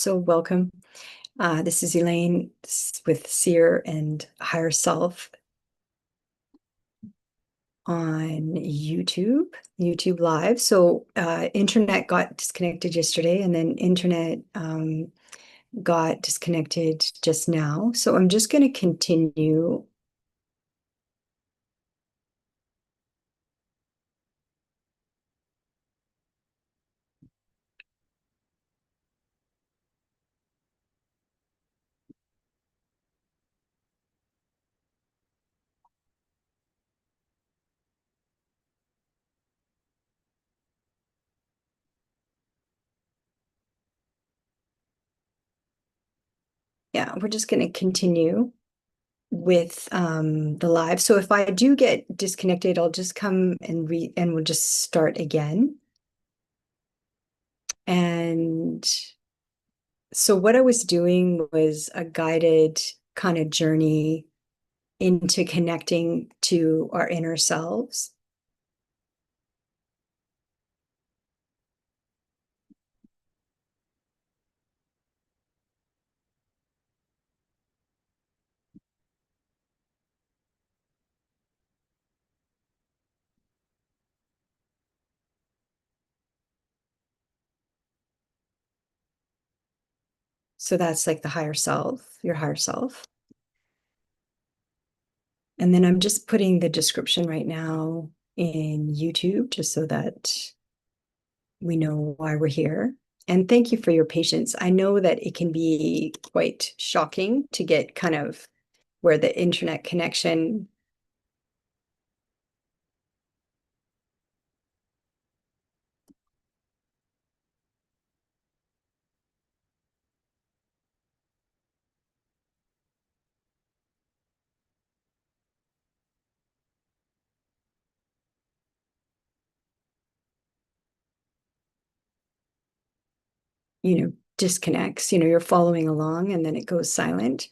So welcome. This is Elaine with Seer and Higher Self on YouTube Live. So internet got disconnected yesterday, and then internet got disconnected just now. So I'm just going to continue. Yeah, we're just going to continue with the live. So if I do get disconnected, I'll just come and we'll just start again. And so what I was doing was a guided kind of journey into connecting to our inner selves. So that's like the higher self, your higher self. And then I'm just putting the description right now in YouTube just so that we know why we're here. And thank you for your patience. I know that it can be quite shocking to get kind of where the internet connection. Disconnects, you're following along and then it goes silent.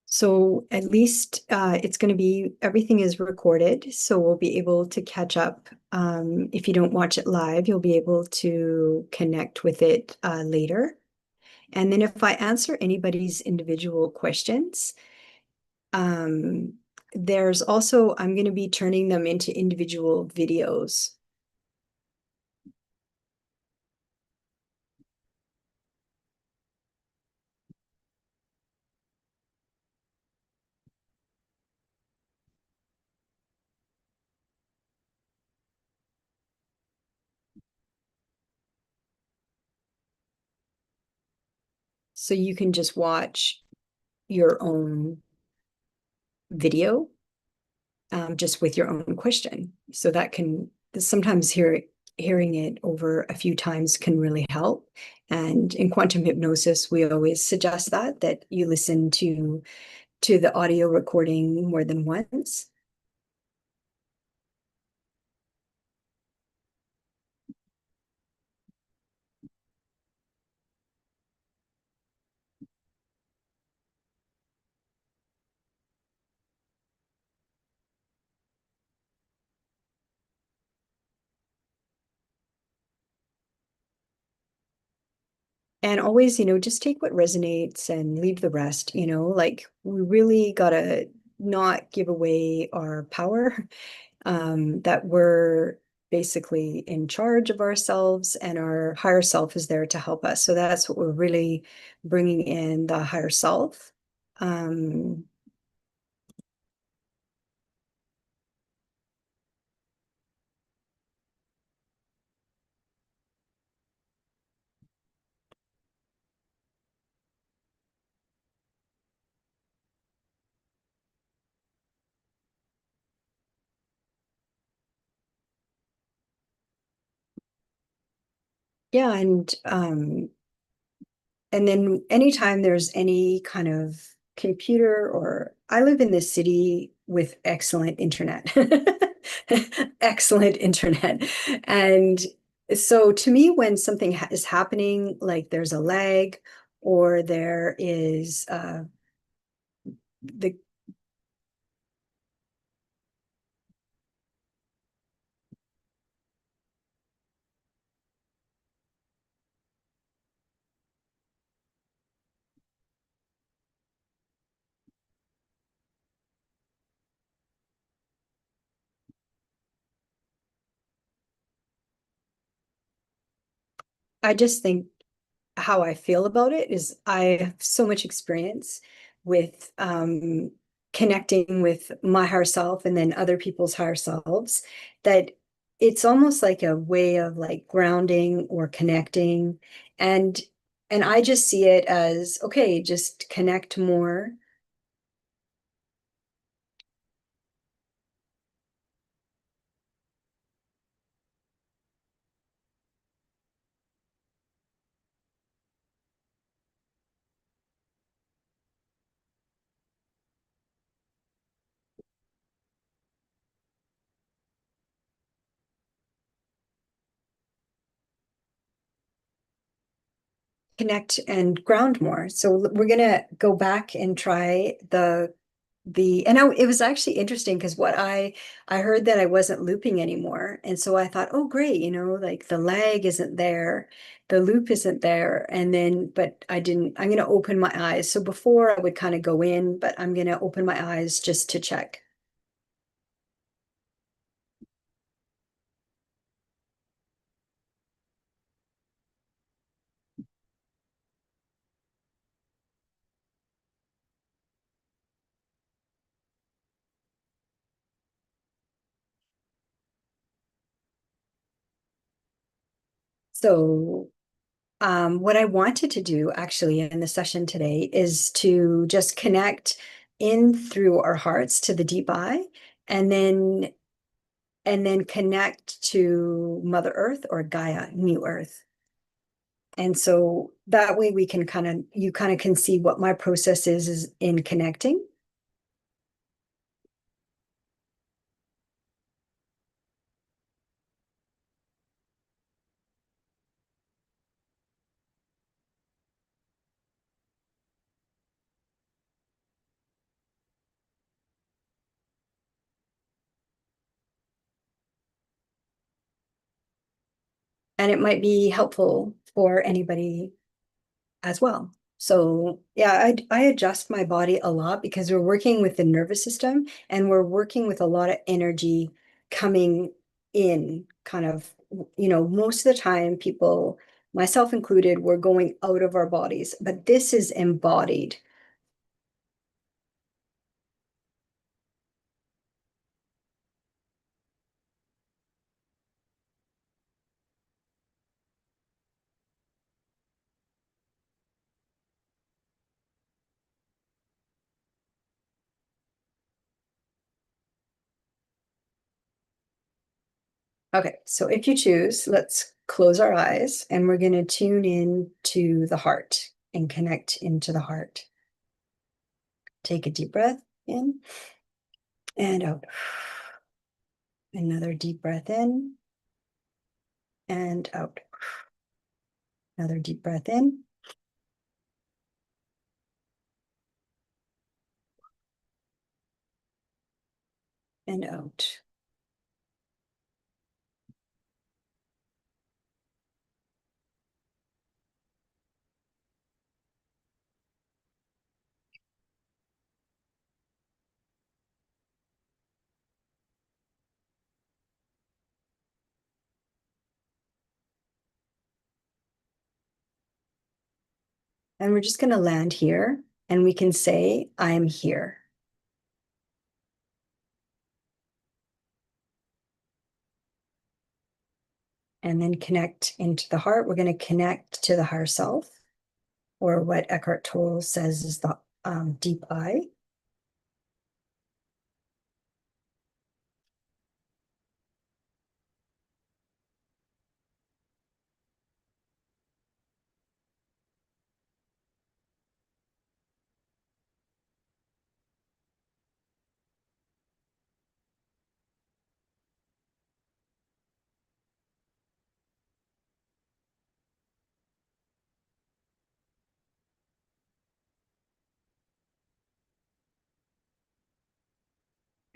So at least it's going to be, everything is recorded. So we'll be able to catch up. If you don't watch it live, you'll be able to connect with it later. And then if I answer anybody's individual questions, um, there's also, I'm going to be turning them into individual videos. So you can just watch your own video just with your own question. So that can sometimes hearing it over a few times can really help. And in quantum hypnosis, we always suggest that you listen to the audio recording more than once. And always, just take what resonates and leave the rest, like we really gotta not give away our power, that we're basically in charge of ourselves and our higher self is there to help us. So that's what we're really bringing in, the higher self. Um, yeah, and then anytime there's any kind of computer, or I live in this city with excellent internet. Excellent internet. And so to me, when something is happening, like there's a lag or there is the I just think how I feel about it is I have so much experience with connecting with my higher self and then other people's higher selves that it's almost like a way of like grounding or connecting. And and I just see it as okay, just connect more. Connect and ground more. So we're gonna go back and try it was actually interesting because what I heard that I wasn't looping anymore. And so I thought, oh great, like the lag isn't there, the loop isn't there. And then but I didn't, I'm gonna open my eyes. So before I would kind of go in, but I'm gonna open my eyes just to check. So what I wanted to do actually in the session today is to just connect in through our hearts to the deep eye and then connect to Mother Earth or Gaia, New Earth. And so that way we can you kind of can see what my process is in connecting. And it might be helpful for anybody as well. So yeah, I adjust my body a lot because we're working with the nervous system and we're working with a lot of energy coming in kind of, most of the time people, myself included, we're going out of our bodies, but this is embodied. Okay, so if you choose, let's close our eyes and we're going to tune in to the heart and connect into the heart. Take a deep breath in and out. Another deep breath in and out. Another deep breath in and out. And we're just going to land here and we can say, I'm here. And then connect into the heart. We're going to connect to the higher self, or what Eckhart Tolle says is the deep I.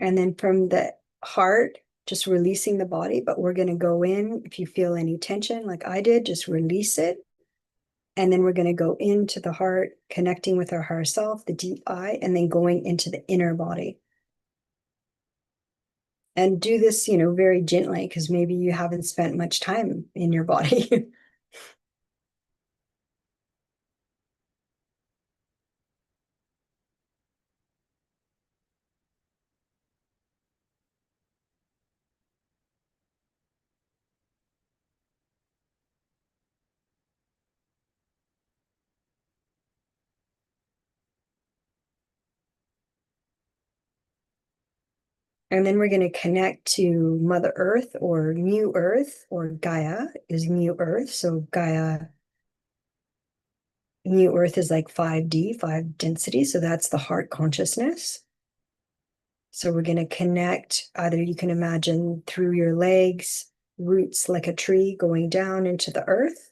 And then from the heart, just releasing the body, but we're going to go in. If you feel any tension, like I did, just release it. And then we're going to go into the heart, connecting with our higher self, the deep I, and then going into the inner body. And do this, very gently, because maybe you haven't spent much time in your body. And then we're going to connect to Mother Earth or New Earth, or Gaia is New Earth. So Gaia, New Earth is like 5D, 5 density. So that's the heart consciousness. So we're going to connect, either you can imagine through your legs, roots like a tree going down into the earth.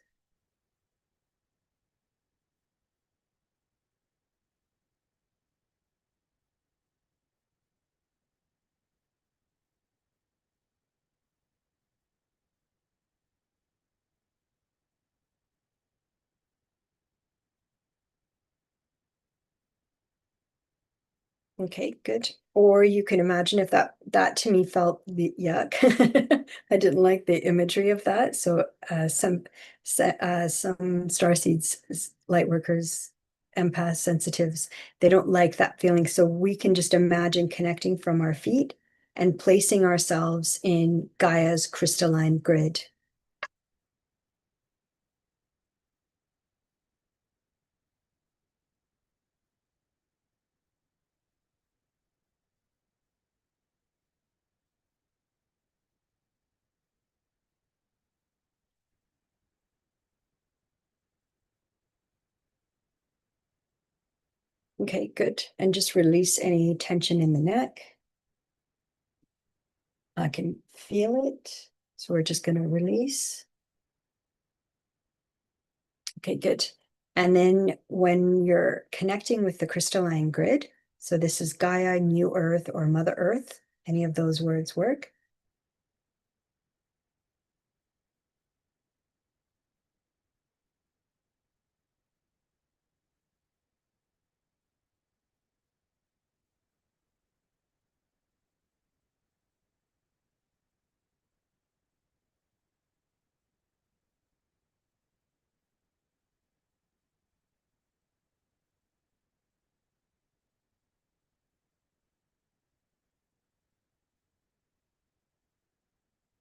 Okay, good. Or you can imagine if that to me felt the yuck. I didn't like the imagery of that. So some starseeds, light workers, empaths, sensitives, they don't like that feeling. So we can just imagine connecting from our feet and placing ourselves in Gaia's crystalline grid. Okay, good. And just release any tension in the neck. I can feel it. So we're just going to release. Okay, good. And then when you're connecting with the crystalline grid, so this is Gaia, New Earth, or Mother Earth, any of those words work.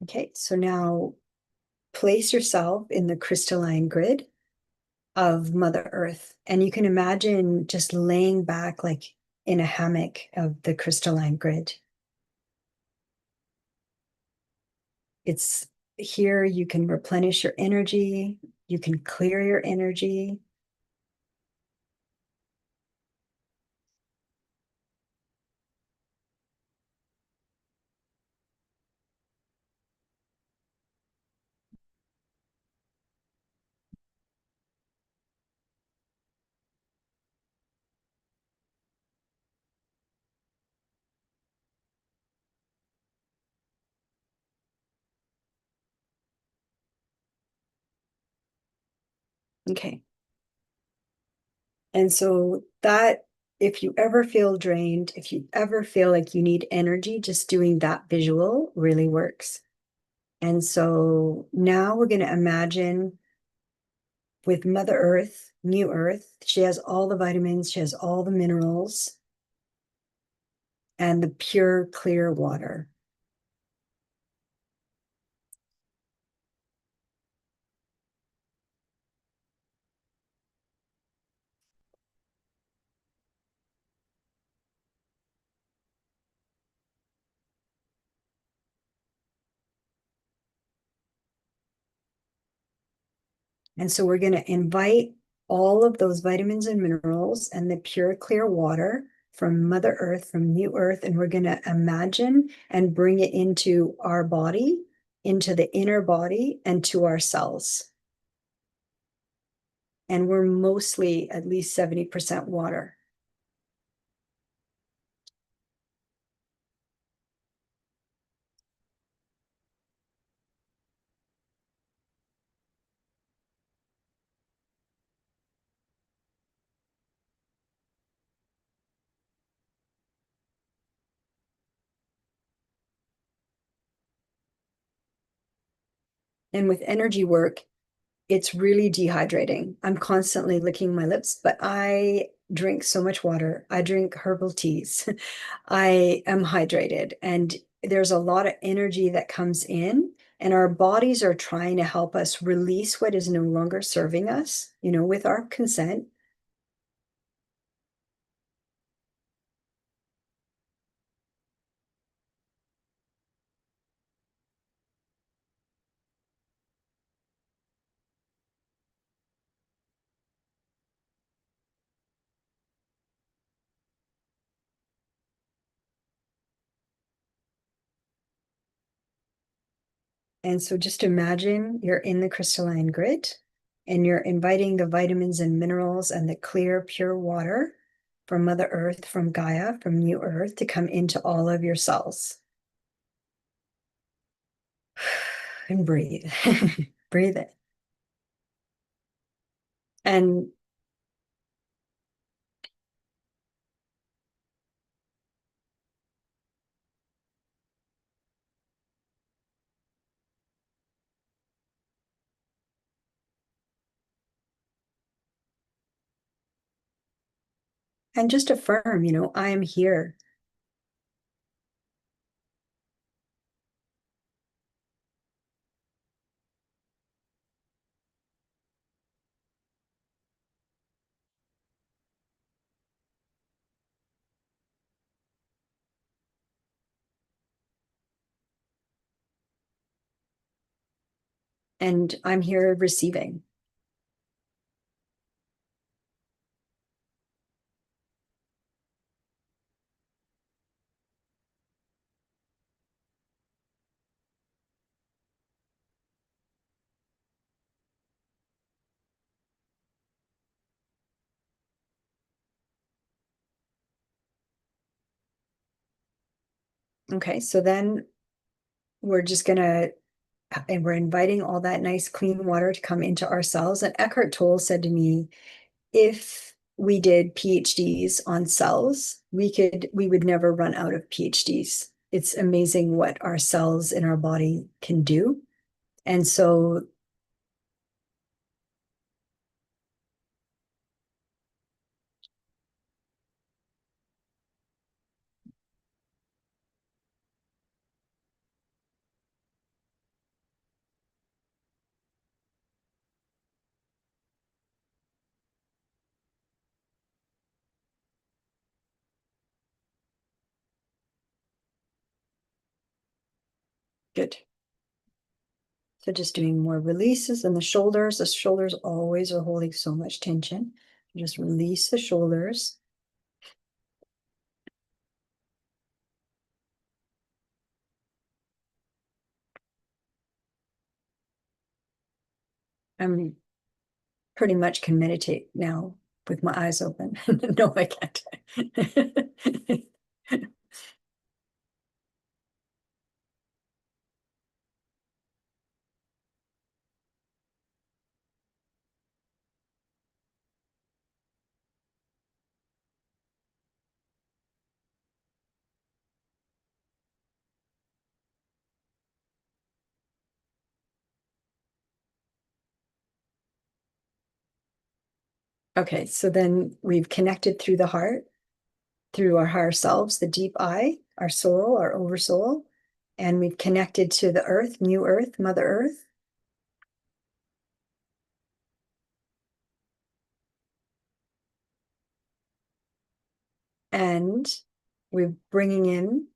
Okay, so now place yourself in the crystalline grid of Mother Earth. And you can imagine just laying back like in a hammock of the crystalline grid. It's here you can replenish your energy, you can clear your energy. Okay. And so that, if you ever feel drained, if you ever feel like you need energy, just doing that visual really works. And so now we're going to imagine with Mother Earth, New Earth, she has all the vitamins, she has all the minerals, and the pure, clear water. And so we're going to invite all of those vitamins and minerals and the pure, clear water from Mother Earth, from New Earth, and we're going to imagine and bring it into our body, into the inner body, and to our cells. And we're mostly at least 70% water. And with energy work, it's really dehydrating. I'm constantly licking my lips, but I drink so much water. I drink herbal teas. I am hydrated, and there's a lot of energy that comes in, and our bodies are trying to help us release what is no longer serving us, with our consent. And so just imagine you're in the crystalline grid and you're inviting the vitamins and minerals and the clear, pure water from Mother Earth, from Gaia, from New Earth to come into all of your cells. And breathe. Breathe it. And just affirm, I am here. And I'm here receiving. Okay, so then we're just gonna, and we're inviting all that nice clean water to come into our cells. And Eckhart Tolle said to me, if we did PhDs on cells, we would never run out of PhDs. It's amazing what our cells in our body can do. And so, good. So just doing more releases in the shoulders. The shoulders always are holding so much tension. Just release the shoulders. I'm pretty much can meditate now with my eyes open. No, I can't. Okay, so then we've connected through the heart, through our higher selves, the deep I, our soul, our oversoul, and we've connected to the earth, New Earth, Mother Earth, and we're bringing in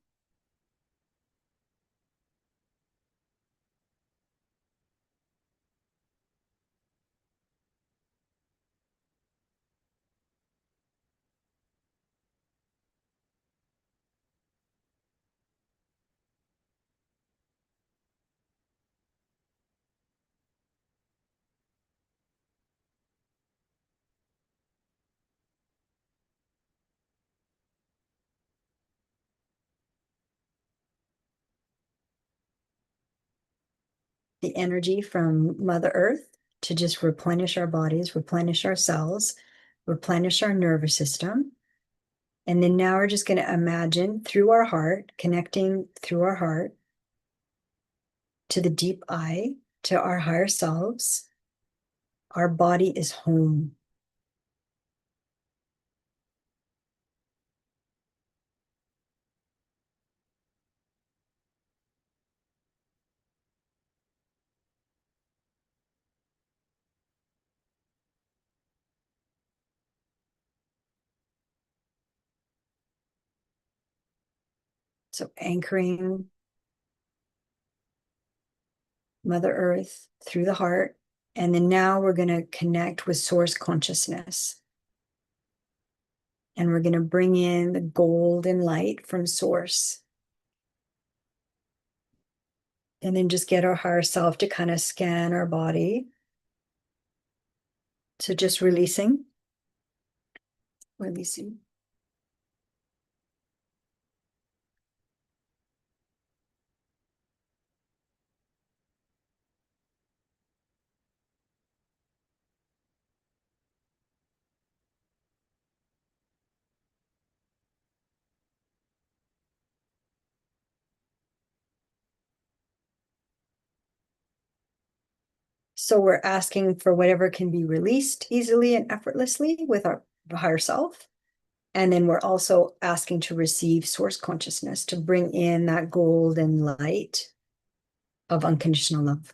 the energy from Mother Earth to just replenish our bodies, replenish our cells, replenish our nervous system. And then now we're just going to imagine through our heart, connecting through our heart to the deep I, to our higher selves. Our body is home. So anchoring Mother Earth through the heart. And then now we're going to connect with source consciousness. And we're going to bring in the golden light from source. And then just get our higher self to kind of scan our body. So just releasing, releasing. So we're asking for whatever can be released easily and effortlessly with our higher self. And then we're also asking to receive source consciousness to bring in that golden light of unconditional love.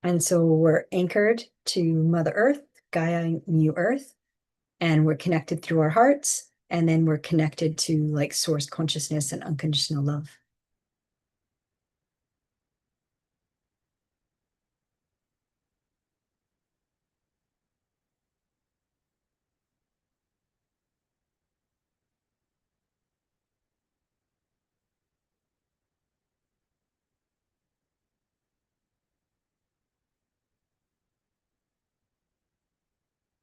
And so we're anchored to Mother Earth, Gaia, New Earth, and we're connected through our hearts. And then we're connected to like source consciousness and unconditional love.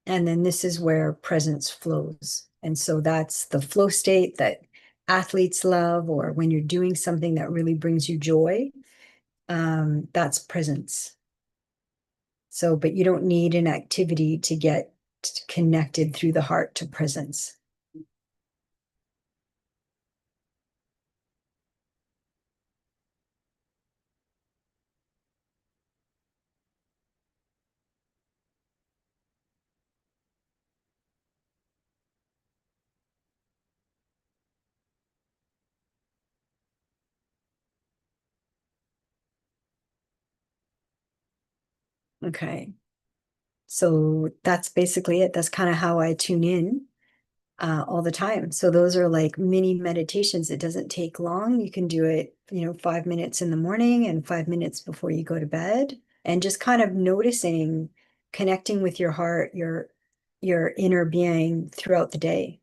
And then this is where presence flows. And so that's the flow state that athletes love, or when you're doing something that really brings you joy, that's presence. So, but you don't need an activity to get connected through the heart to presence. Okay. So that's basically it. That's kind of how I tune in all the time. So those are like mini meditations. It doesn't take long. You can do it, 5 minutes in the morning and 5 minutes before you go to bed, and just kind of noticing, connecting with your heart, your inner being throughout the day.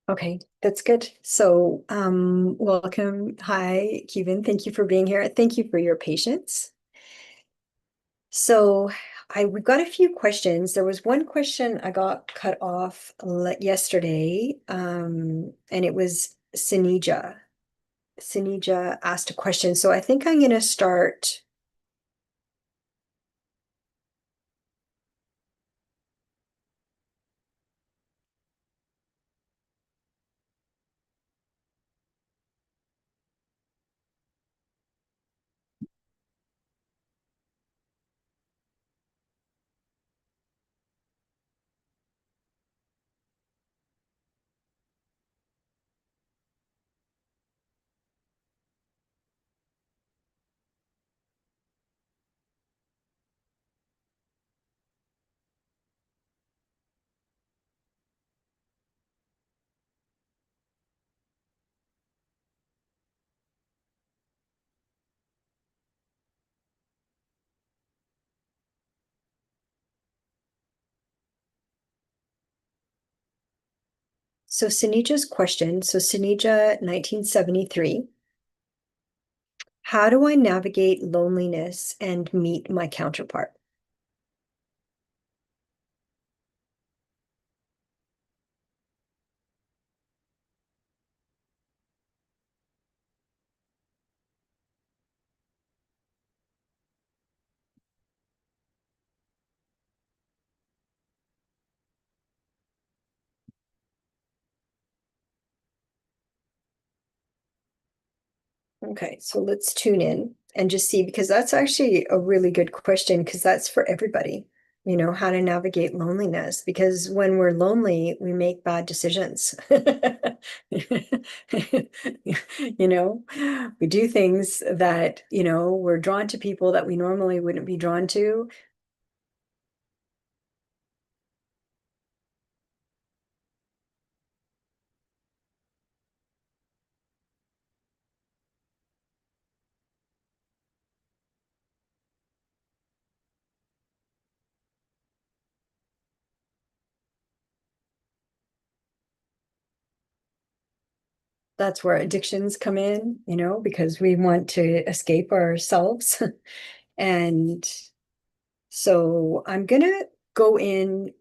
Okay, that's good. So, welcome. Hi, Kivin. Thank you for being here. Thank you for your patience. So, we got a few questions. There was one question I got cut off yesterday, and it was Senija. Senija asked a question. So I think I'm going to start. So Senija's question, so Senija 1973, how do I navigate loneliness and meet my counterpart? Okay, so let's tune in and just see, because that's actually a really good question, because that's for everybody, how to navigate loneliness. Because when we're lonely, we make bad decisions. You know, we do things that, we're drawn to people that we normally wouldn't be drawn to. That's where addictions come in, because we want to escape ourselves. And so I'm gonna go in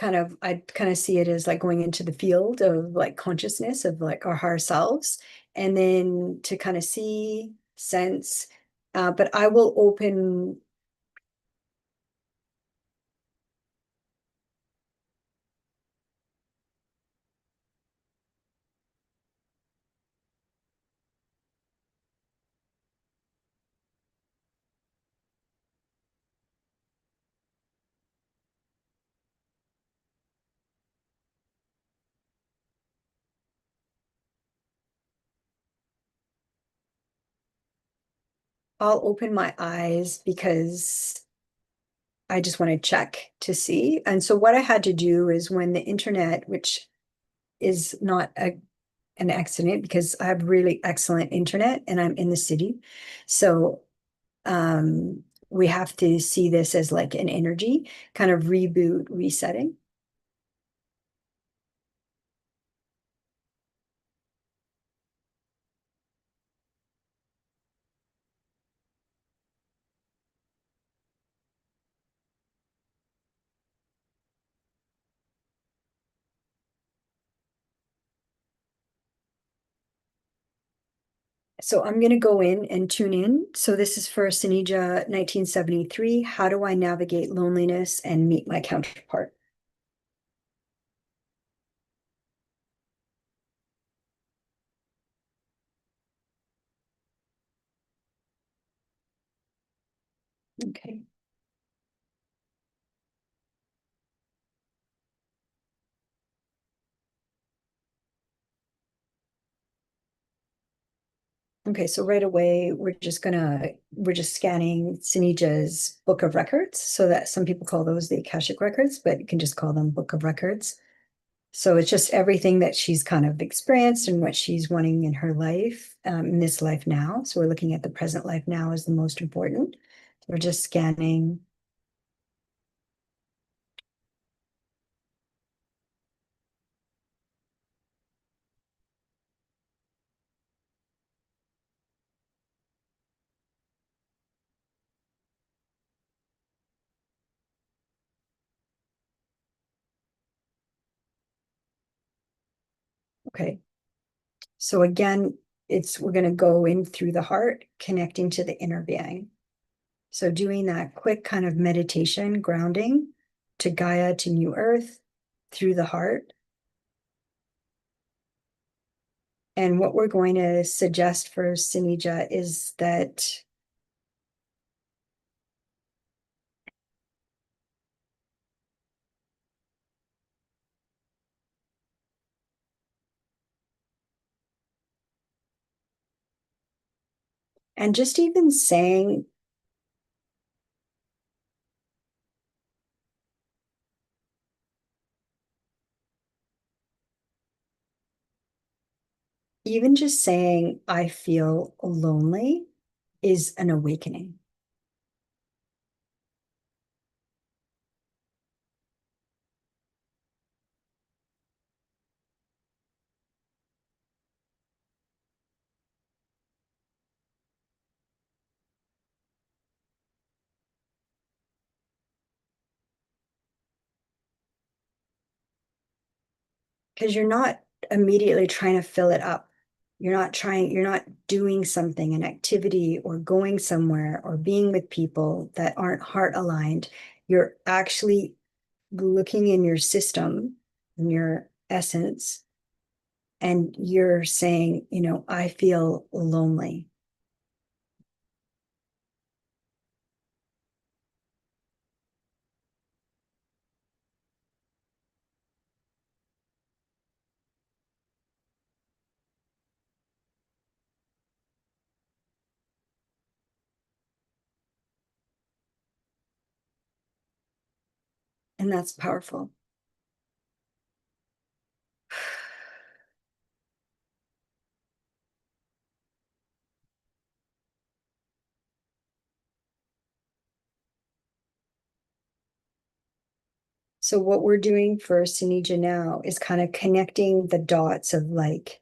I kind of see it as like going into the field of like consciousness of like our higher selves, and then to kind of see, sense, but I will open, I'll open my eyes because I just want to check to see. And so what I had to do is when the internet, which is not an accident because I have really excellent internet and I'm in the city. So we have to see this as like an energy kind of reboot, resetting. So I'm going to go in and tune in. So this is for Senija 1973. How do I navigate loneliness and meet my counterpart? Okay. Okay, so right away we're just scanning Sinija's book of records. So that some people call those the Akashic records, but you can just call them book of records. So it's just everything that she's kind of experienced and what she's wanting in her life, in this life now. So we're looking at the present life now as the most important. We're just scanning. Okay. So again, we're going to go in through the heart, connecting to the inner being. So doing that quick kind of meditation, grounding to Gaia, to New Earth, through the heart. And what we're going to suggest for Sinija is that, and just even saying, even just saying, I feel lonely is an awakening. because you're not immediately trying to fill it up. You're not doing something, an activity or going somewhere or being with people that aren't heart aligned. You're actually looking in your system, in your essence, and you're saying, I feel lonely. And that's powerful. So what we're doing for Senija now is kind of connecting the dots of like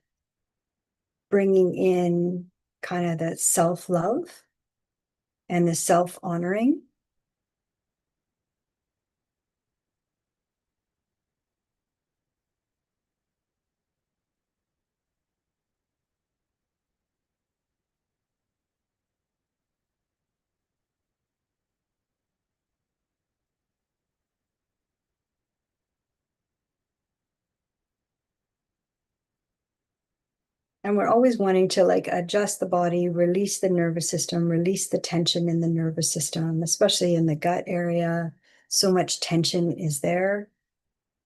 bringing in kind of the self-love and the self-honoring. And we're always wanting to like adjust the body, release the nervous system, release the tension in the nervous system, especially in the gut area. So much tension is there.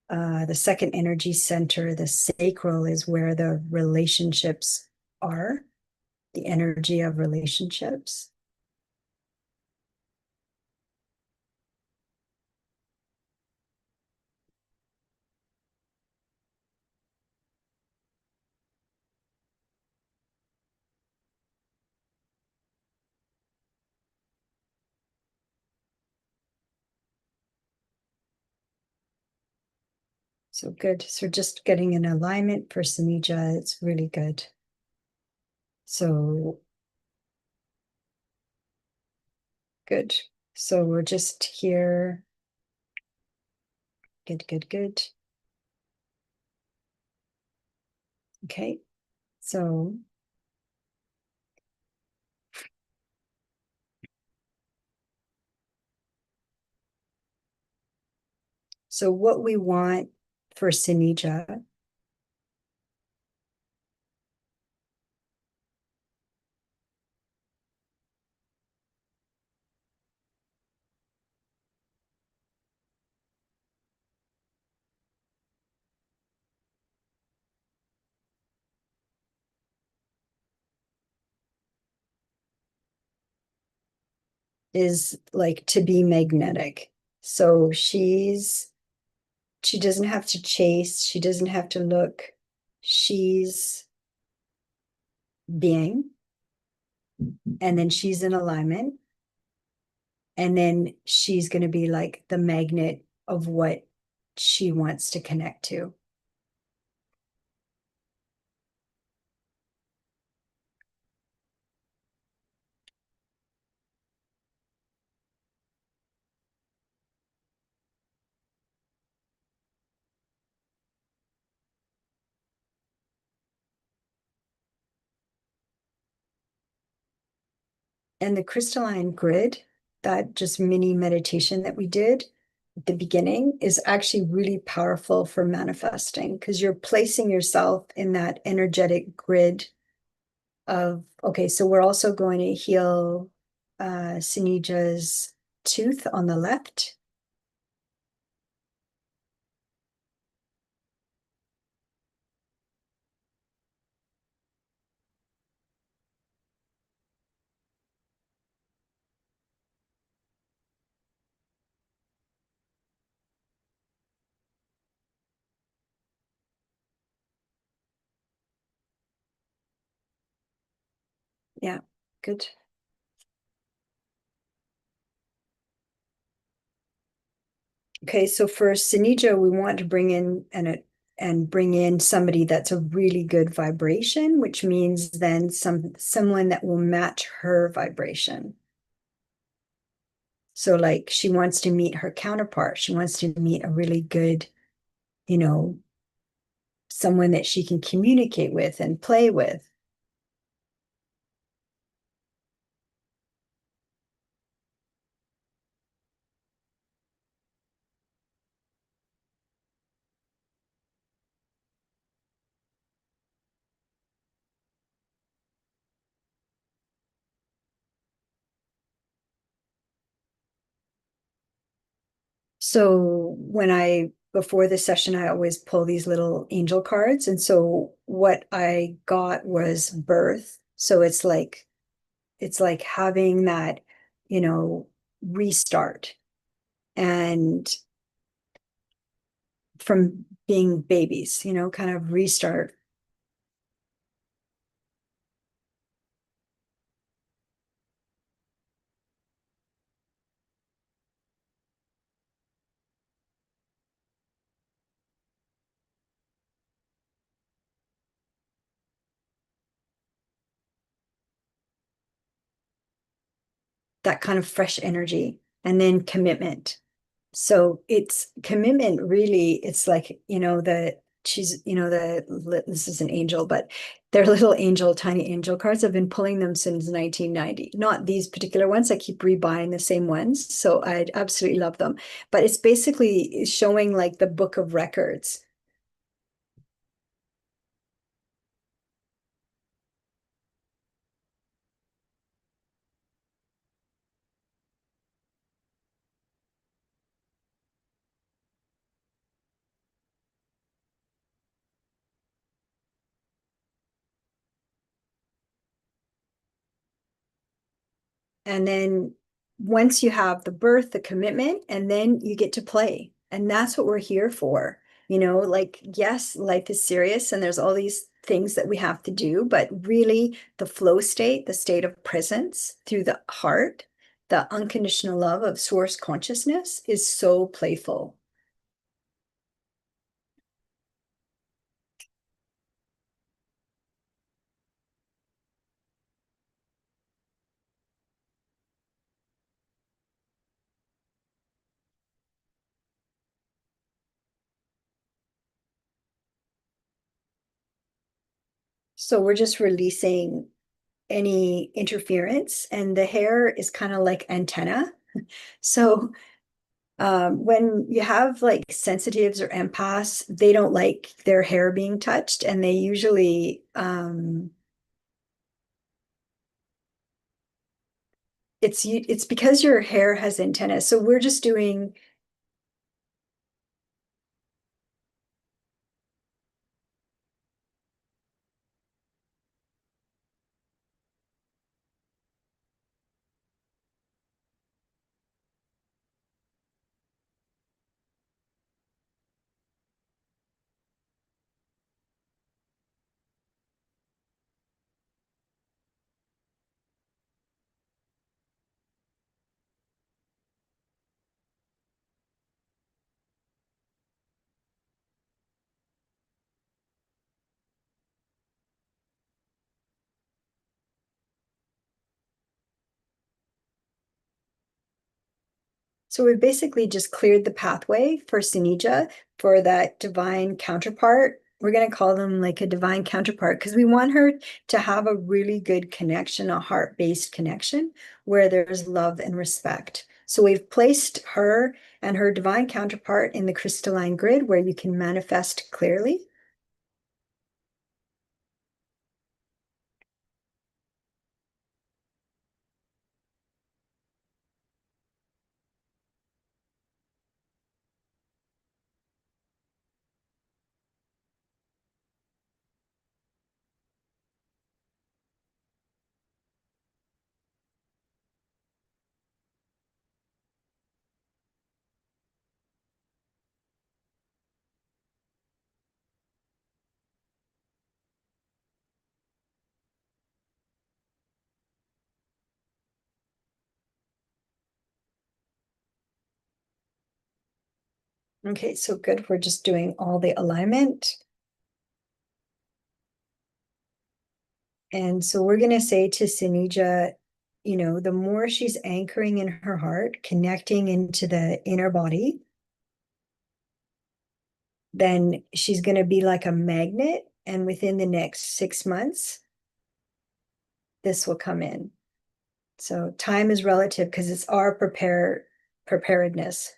The second energy center, the sacral, is where the relationships are, the energy of relationships. So good. So just getting an alignment for Senija, it's really good. So good. So we're just here. Good, good, good. Okay. So what we want for Senija is like to be magnetic. So she doesn't have to chase, she doesn't have to look. She's being, and then she's in alignment. And then she's going to be like the magnet of what she wants to connect to. And the crystalline grid, that just mini meditation that we did at the beginning, is actually really powerful for manifesting because you're placing yourself in that energetic grid of, okay, so we're also going to heal Sinija's tooth on the left. Yeah, good. Okay, so for Senija, we want to bring in bring in somebody that's a really good vibration, which means then someone that will match her vibration. So like she wants to meet her counterpart. She wants to meet a really good, you know, someone that she can communicate with and play with. So before the session, I always pull these little angel cards. And so what I got was birth. So it's like having that, you know, restart and from being babies, kind of restart. That kind of fresh energy, and then commitment. So it's commitment really, it's like, this is an angel, but they're little angel, tiny angel cards. I've been pulling them since 1990. Not these particular ones. I keep rebuying the same ones. So I absolutely love them. But it's basically showing like the book of records. And then once you have the birth, the commitment, and then you get to play. And that's what we're here for. Like, yes, life is serious and there's all these things that we have to do, but really the flow state, the state of presence through the heart, the unconditional love of source consciousness is so playful. So we're just releasing any interference, and the hair is kind of like antenna. So when you have like sensitives or empaths, they don't like their hair being touched, and they usually it's because your hair has antennas. So we're just doing. So we've basically just cleared the pathway for Senija, for that divine counterpart. We're going to call them like a divine counterpart because we want her to have a really good connection, a heart-based connection where there's love and respect. So we've placed her and her divine counterpart in the crystalline grid where you can manifest clearly. Okay, so good. We're just doing all the alignment. And so we're going to say to Senija, the more she's anchoring in her heart, connecting into the inner body, then she's going to be like a magnet. And within the next 6 months, this will come in. So time is relative because it's our preparedness.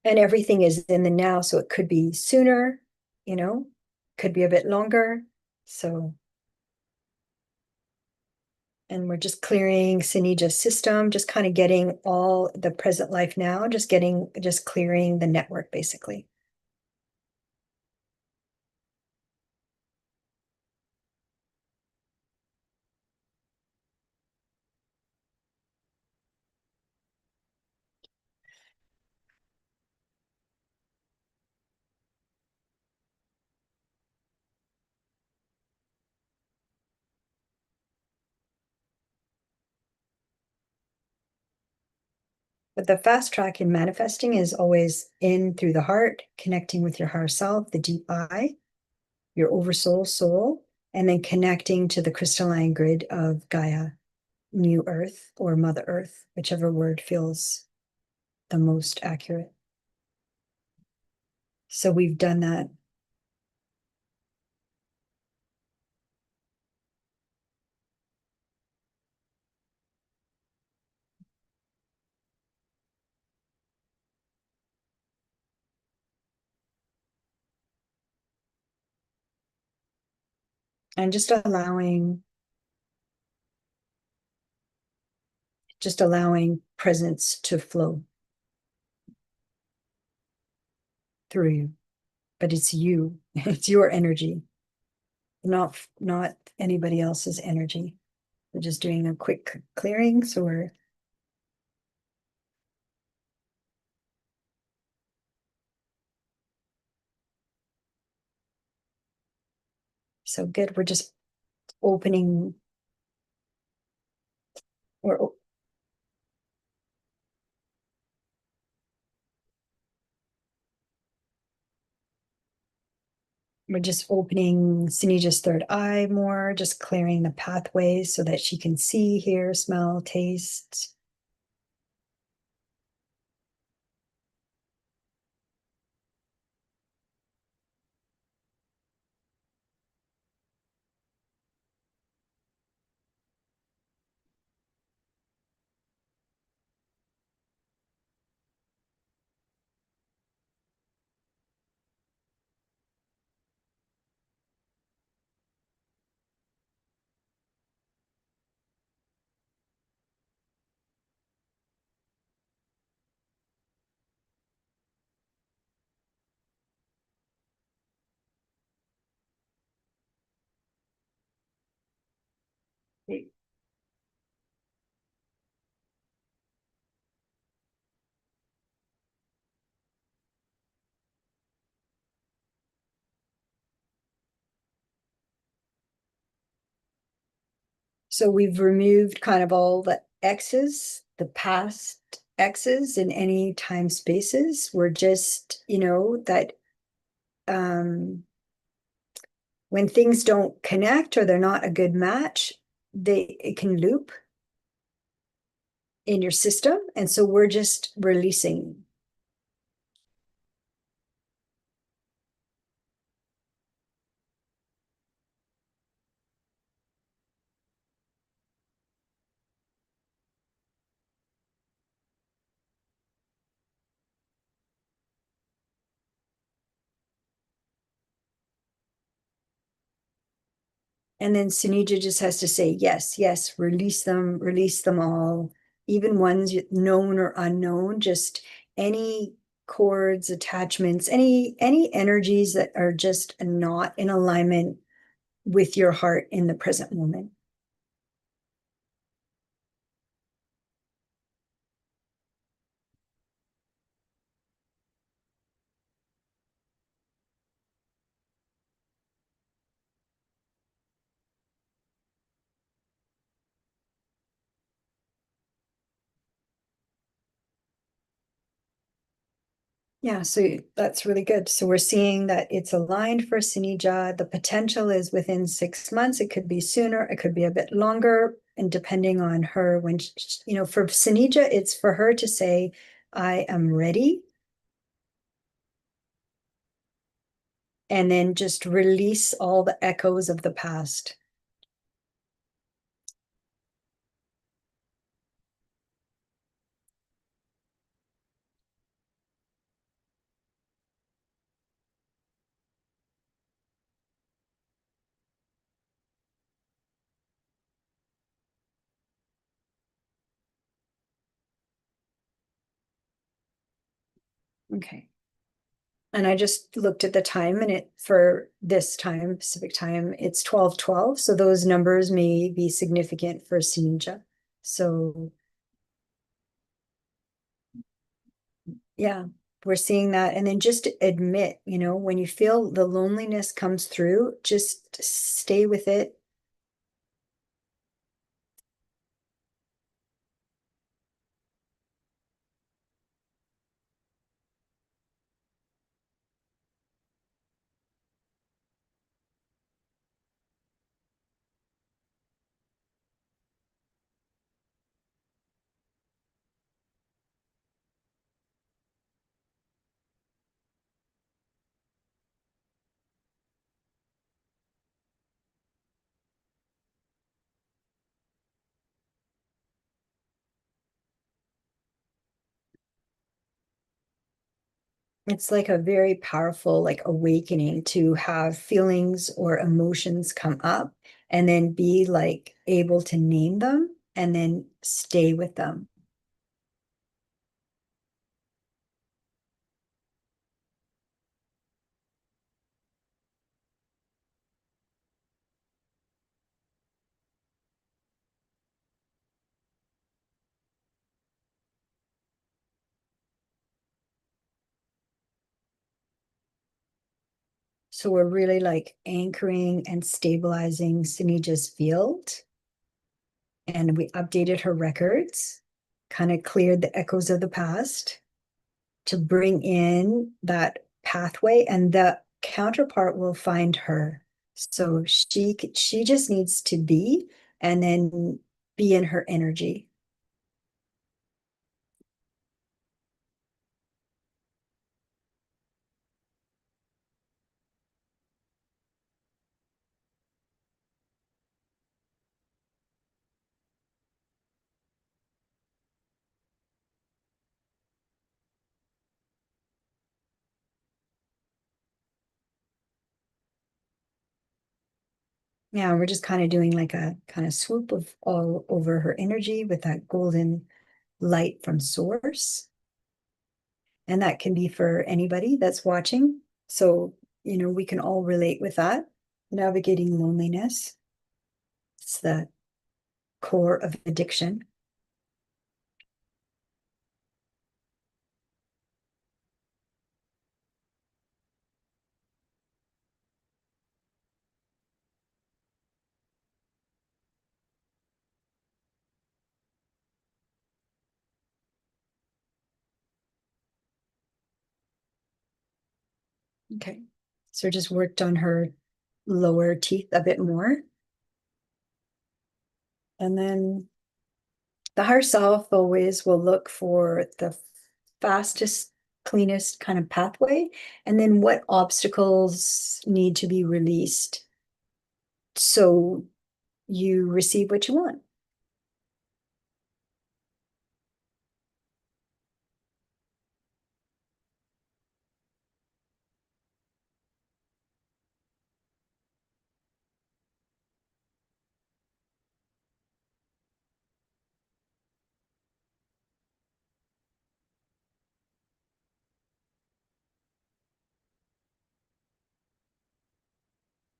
And everything is in the now. So it could be sooner, you know, could be a bit longer. So, and we're just clearing Senija's system, just kind of getting all the present life now, just clearing the network basically. But the fast track in manifesting is always in through the heart, connecting with your higher self, the deep I, your oversoul soul, and then connecting to the crystalline grid of Gaia, New Earth, or Mother Earth, whichever word feels the most accurate. So we've done that. And just allowing presence to flow through you. But it's you, it's your energy, not anybody else's energy. We're just doing a quick clearing. So good. We're just opening, we're we're just opening Senija's third eye more, just clearing the pathways so that she can see, hear, smell, taste. So we've removed kind of all the X's, the past X's in any time spaces. We're just, that when things don't connect or they're not a good match, it can loop in your system. And so we're just releasing. And then Senija just has to say, yes, yes, release them all, even ones known or unknown, just any cords, attachments, any energies that are just not in alignment with your heart in the present moment. Yeah, so that's really good. So we're seeing that it's aligned for Senija. The potential is within 6 months. It could be sooner, it could be a bit longer, and depending on her when she, for Senija, it's for her to say, I am ready, and then just release all the echoes of the past. Okay. And I just looked at the time, and it for this time, Pacific time, it's 12:12. So those numbers may be significant for Senija. So yeah, we're seeing that. And then just admit, when you feel the loneliness comes through, just stay with it. It's like a very powerful, like awakening to have feelings or emotions come up and then be like able to name them and then stay with them. So we're really like anchoring and stabilizing Sinija's field. And we updated her records, kind of cleared the echoes of the past to bring in that pathway, and the counterpart will find her. So she just needs to be, and then be in her energy. Yeah, we're just kind of doing like a kind of swoop of all over her energy with that golden light from source. And that can be for anybody that's watching. So, we can all relate with that. Navigating loneliness. It's the core of addiction. Okay. So just worked on her lower teeth a bit more. And then the higher self always will look for the fastest, cleanest kind of pathway. And then what obstacles need to be released so you receive what you want.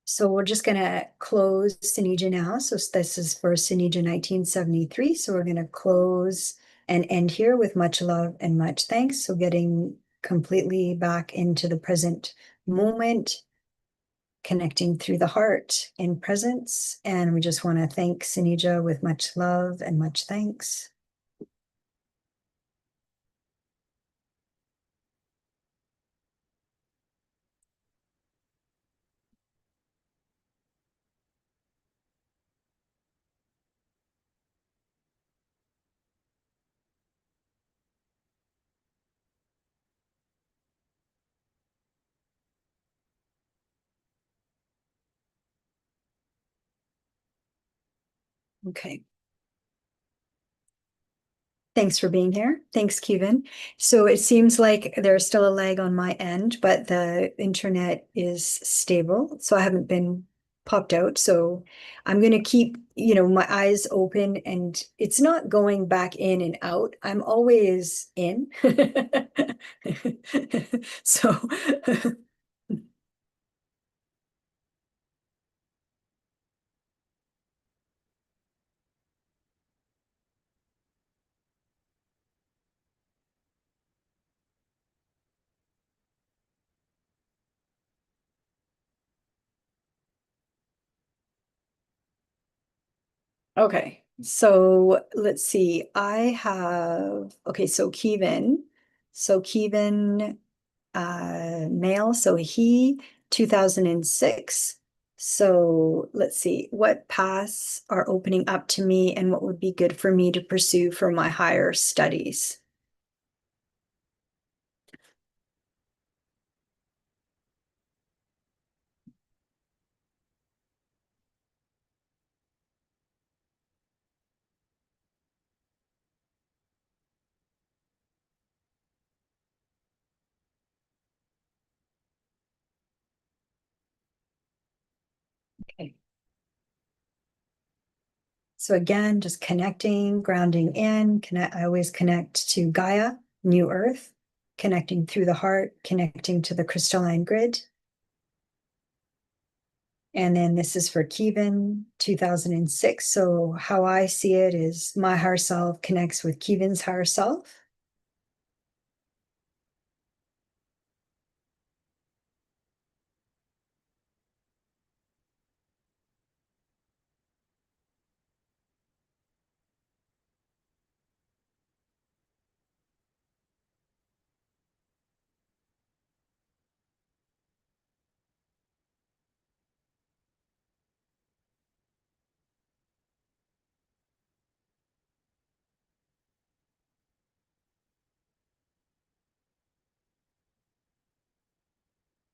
So we're just going to close Senija now. So this is for Senija 1973. So we're going to close and end here with much love and much thanks. So getting completely back into the present moment, connecting through the heart in presence. And we just want to thank Senija with much love and much thanks. Okay. Thanks for being here. Thanks, Kevin. So it seems like there's still a lag on my end, but the internet is stable. So I haven't been popped out. So I'm going to keep, my eyes open and it's not going back in and out. I'm always in. So, okay. So let's see. Okay, so Kevin. So Kevin male. So he 2006. So let's see, what paths are opening up to me and what would be good for me to pursue for my higher studies? Okay. So again, just connecting, grounding in, I always connect to Gaia, New Earth, connecting through the heart, connecting to the crystalline grid. And then this is for Kevin, 2006. So how I see it is my higher self connects with Kevin's higher self.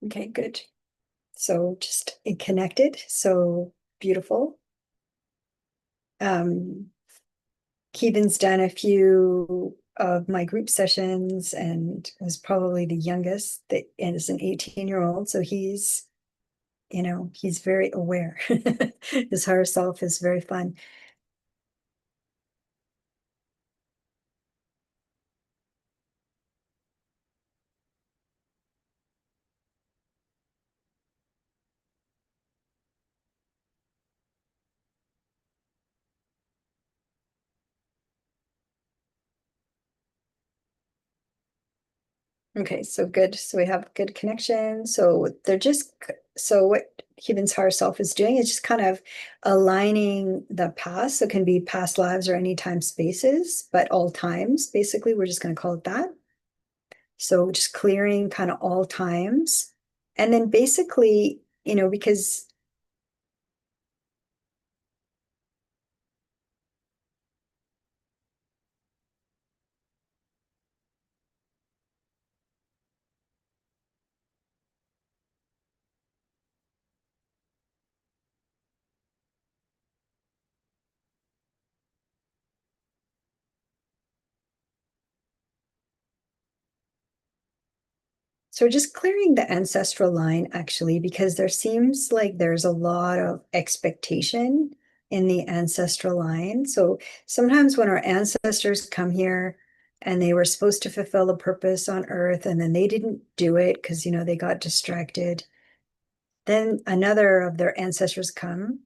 Okay, good. So just connected. So beautiful. Um, Keevan's done a few of my group sessions and was probably the youngest that and is an 18-year-old. So he's very aware. His higher self is very fun. Okay, so good. So we have good connection. So what Keevan's higher self is doing is just kind of aligning the past. So it can be past lives or anytime spaces, but all times, basically, we're just going to call it that. So just clearing kind of all times. And then basically, because so just clearing the ancestral line actually, because there seems like there's a lot of expectation in the ancestral line. So sometimes when our ancestors come here and they were supposed to fulfill a purpose on earth and then they didn't do it because, they got distracted, then another of their ancestors come.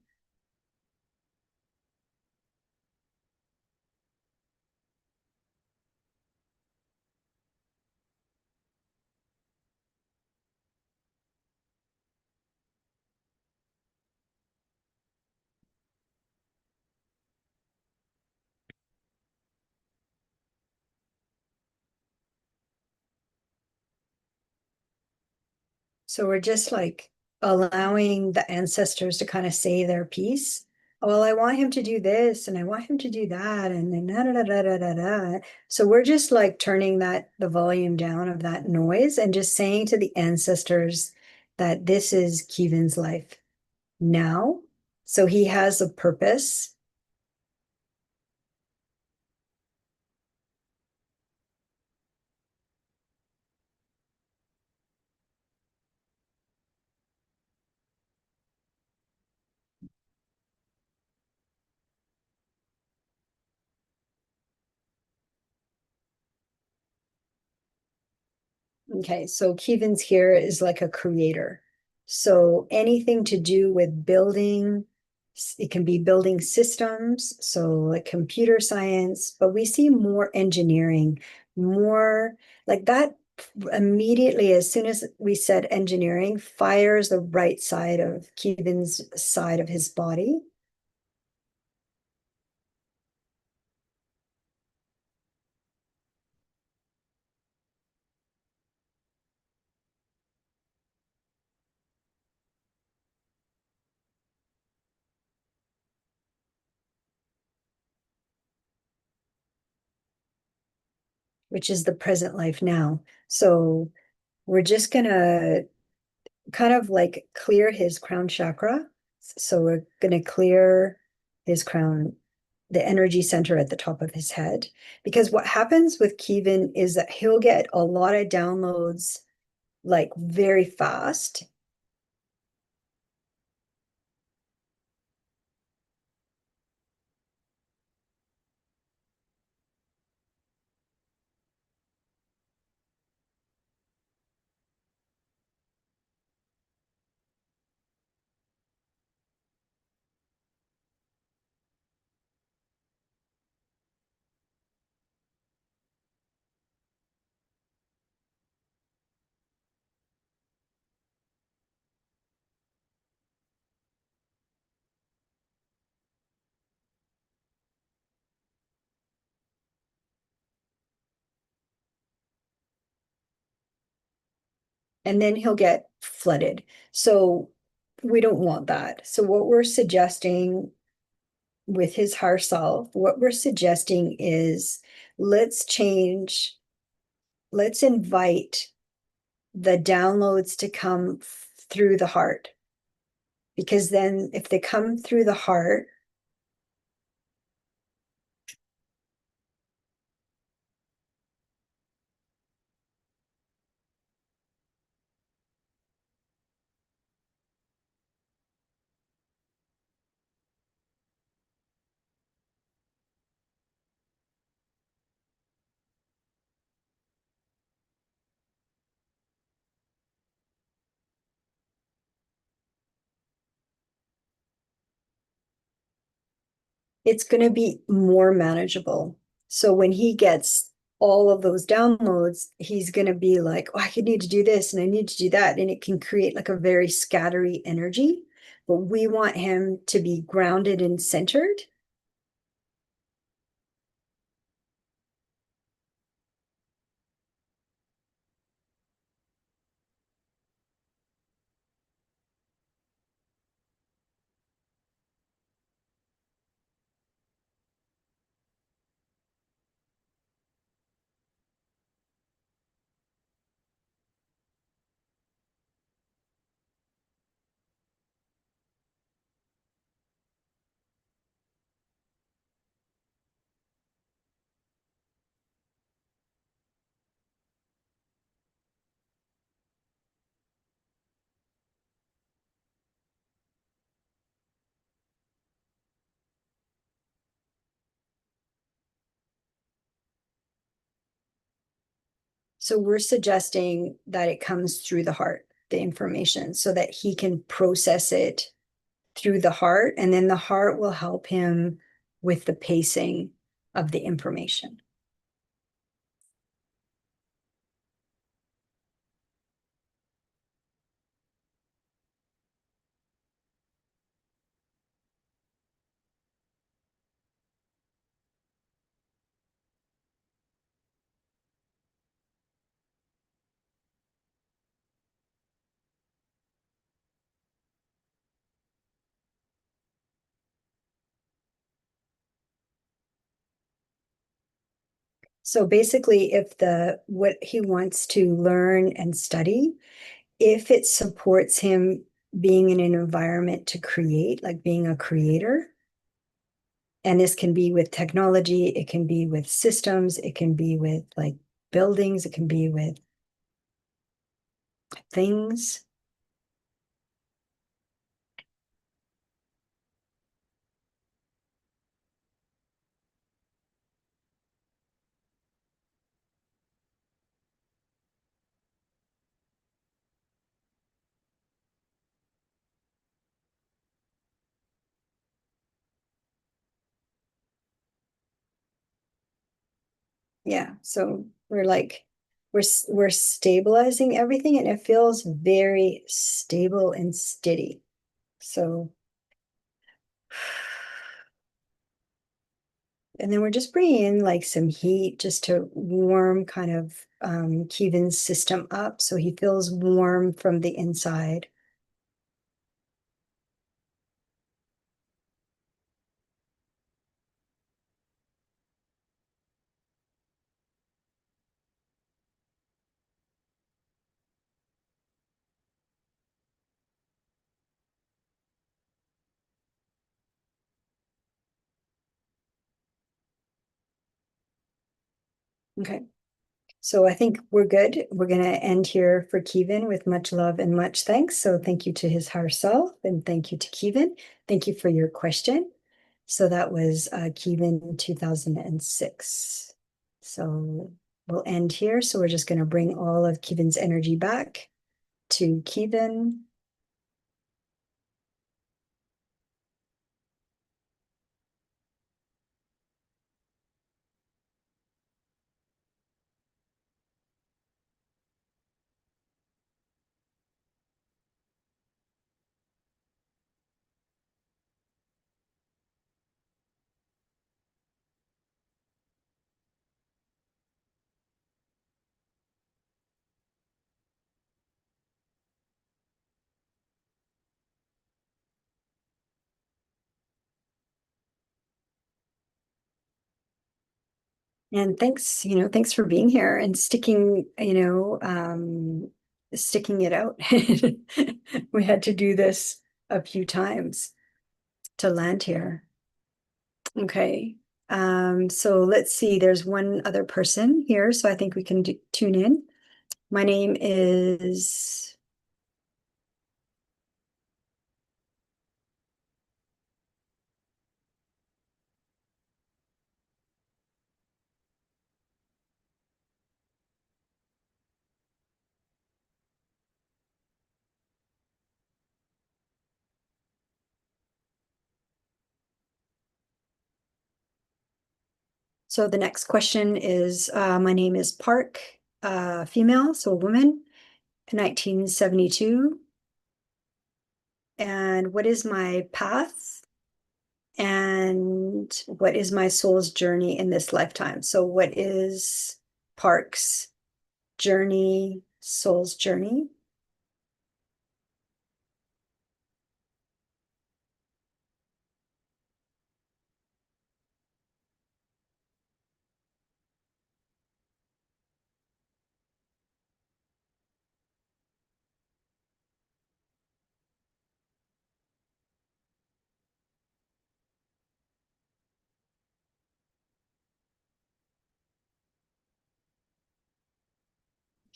So we're just like allowing the ancestors to kind of say their piece. Well, I want him to do this and I want him to do that and then da da da da da da. So we're just like turning the volume down of that noise and just saying to the ancestors that this is Kevin's life now. So he has a purpose Okay, so Kivin's here is like a creator. So anything to do with building, it can be building systems, so like computer science, but we see more engineering, more like that immediately, as soon as we said engineering, fires the right side of Kivin's side of his body. Which is the present life now. So we're just gonna kind of like clear his crown chakra. So we're gonna clear his crown, the energy center at the top of his head. Because what happens with Kevin is that he'll get a lot of downloads like very fast. And then he'll get flooded. So we don't want that. So what we're suggesting with his higher self, what we're suggesting is let's change, let's invite the downloads to come through the heart. Because then if they come through the heart, it's going to be more manageable. So when he gets all of those downloads, he's going to be like, oh, I could need to do this and I need to do that. And it can create like a very scattery energy. But we want him to be grounded and centered. So we're suggesting that it comes through the heart, the information, so that he can process it through the heart. And then the heart will help him with the pacing of the information. So basically, if the what he wants to learn and study, if it supports him being in an environment to create, like being a creator, and this can be with technology, it can be with systems, it can be with like buildings, it can be with things. Yeah, so we're stabilizing everything and it feels very stable and steady. So, and then we're just bringing in like some heat just to warm kind of Kivin's system up so he feels warm from the inside. Okay. So I think we're good. We're going to end here for Kivin with much love and much thanks. So thank you to his higher self and thank you to Kivin. Thank you for your question. So that was Kivin 2006. So we'll end here. So we're just going to bring all of Kivin's energy back to Kivin. And thanks, thanks for being here and sticking, sticking it out. We had to do this a few times to land here. Okay. So let's see, there's one other person here, so I think we can tune in. My name is, so the next question is, my name is Park, female, so a woman, 1972. And what is my path? And what is my soul's journey in this lifetime? So what is Park's journey, soul's journey?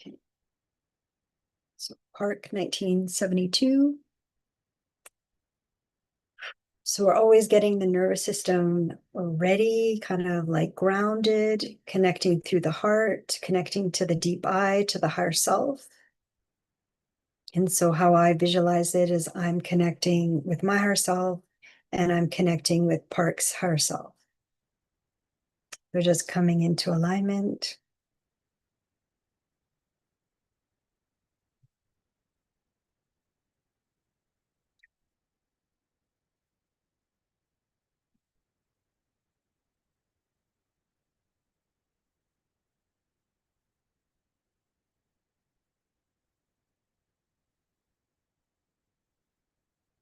Okay. So Park 1972. So we're always getting the nervous system ready, kind of like grounded, connecting through the heart, connecting to the deep I, to the higher self. And so how I visualize it is I'm connecting with my higher self and I'm connecting with Park's higher self. They're just coming into alignment.